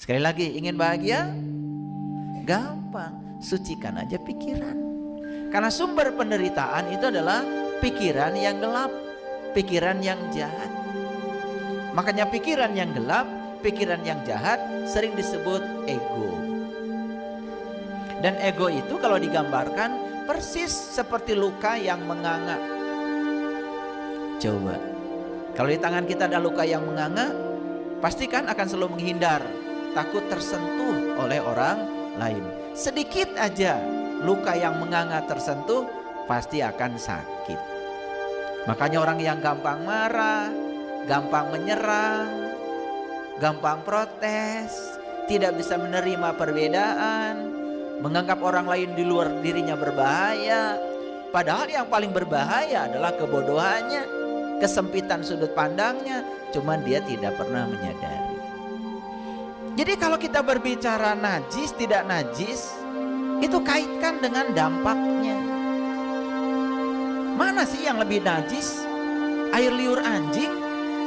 Sekali lagi, ingin bahagia? Gampang, sucikan aja pikiran. Karena sumber penderitaan itu adalah pikiran yang gelap, pikiran yang jahat. Makanya pikiran yang gelap, pikiran yang jahat sering disebut ego. Dan ego itu kalau digambarkan persis seperti luka yang menganga. Coba, kalau di tangan kita ada luka yang menganga, pastikan akan selalu menghindar, takut tersentuh oleh orang lain. Sedikit aja luka yang menganga tersentuh, pasti akan sakit. Makanya orang yang gampang marah, gampang menyerang, gampang protes, tidak bisa menerima perbedaan, menganggap orang lain di luar dirinya berbahaya. Padahal yang paling berbahaya adalah kebodohannya, kesempitan sudut pandangnya, cuman dia tidak pernah menyadari. Jadi kalau kita berbicara najis tidak najis, itu kaitkan dengan dampaknya. Mana sih yang lebih najis? Air liur anjing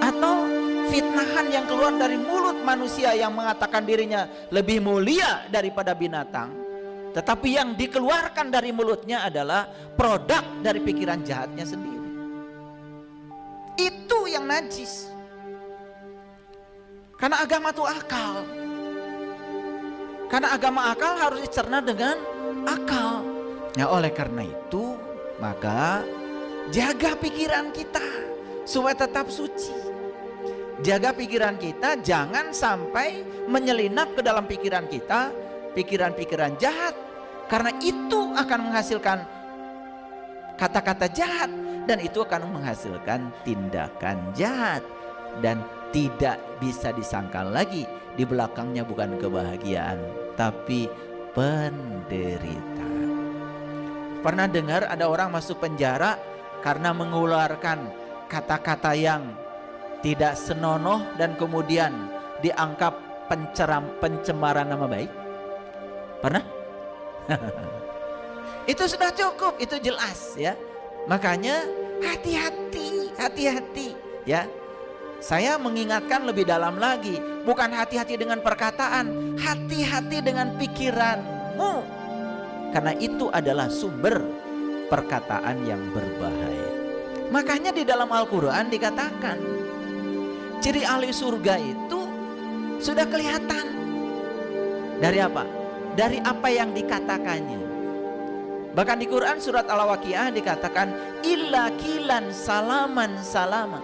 atau fitnahan yang keluar dari mulut manusia yang mengatakan dirinya lebih mulia daripada binatang, tetapi yang dikeluarkan dari mulutnya adalah produk dari pikiran jahatnya sendiri. Itu yang najis. Karena agama itu akal. Karena agama akal harus dicerna dengan akal. Nah, oleh karena itu, maka jaga pikiran kita supaya tetap suci. Jaga pikiran kita jangan sampai menyelinap ke dalam pikiran kita pikiran-pikiran jahat, karena itu akan menghasilkan kata-kata jahat dan itu akan menghasilkan tindakan jahat dan tidak bisa disangkal lagi di belakangnya bukan kebahagiaan tapi penderitaan. Pernah dengar ada orang masuk penjara karena mengeluarkan kata-kata yang tidak senonoh dan kemudian dianggap pencemaran nama baik? Pernah? Itu sudah cukup, itu jelas ya. Makanya hati-hati, hati-hati ya. Saya mengingatkan lebih dalam lagi, bukan hati-hati dengan perkataan, hati-hati dengan pikiranmu. Karena itu adalah sumber perkataan yang berbahaya. Makanya di dalam Al-Quran dikatakan, ciri ahli surga itu sudah kelihatan. Dari apa? Dari apa yang dikatakannya. Bahkan di Quran surat Al-Waqiah dikatakan, illa kilan salaman salama.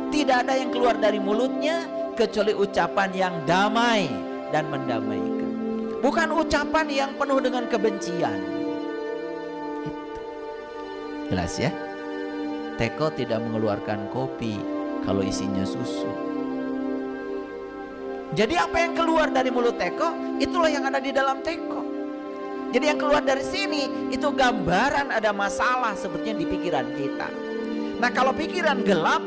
Tidak ada yang keluar dari mulutnya kecuali ucapan yang damai dan mendamaikan. Bukan ucapan yang penuh dengan kebencian. Itu. Jelas ya? Teko tidak mengeluarkan kopi kalau isinya susu. Jadi apa yang keluar dari mulut teko, itulah yang ada di dalam teko. Jadi yang keluar dari sini itu gambaran ada masalah sebetulnya di pikiran kita. Nah, kalau pikiran gelap,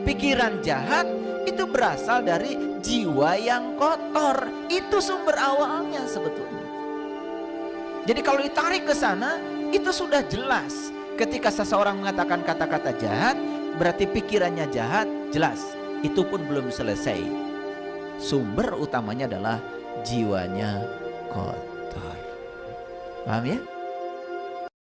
pikiran jahat itu berasal dari jiwa yang kotor. Itu sumber awalnya sebetulnya. Jadi kalau ditarik ke sana, itu sudah jelas. Ketika seseorang mengatakan kata-kata jahat, berarti pikirannya jahat, jelas. Itu pun belum selesai. Sumber utamanya adalah jiwanya kotor. Paham ya?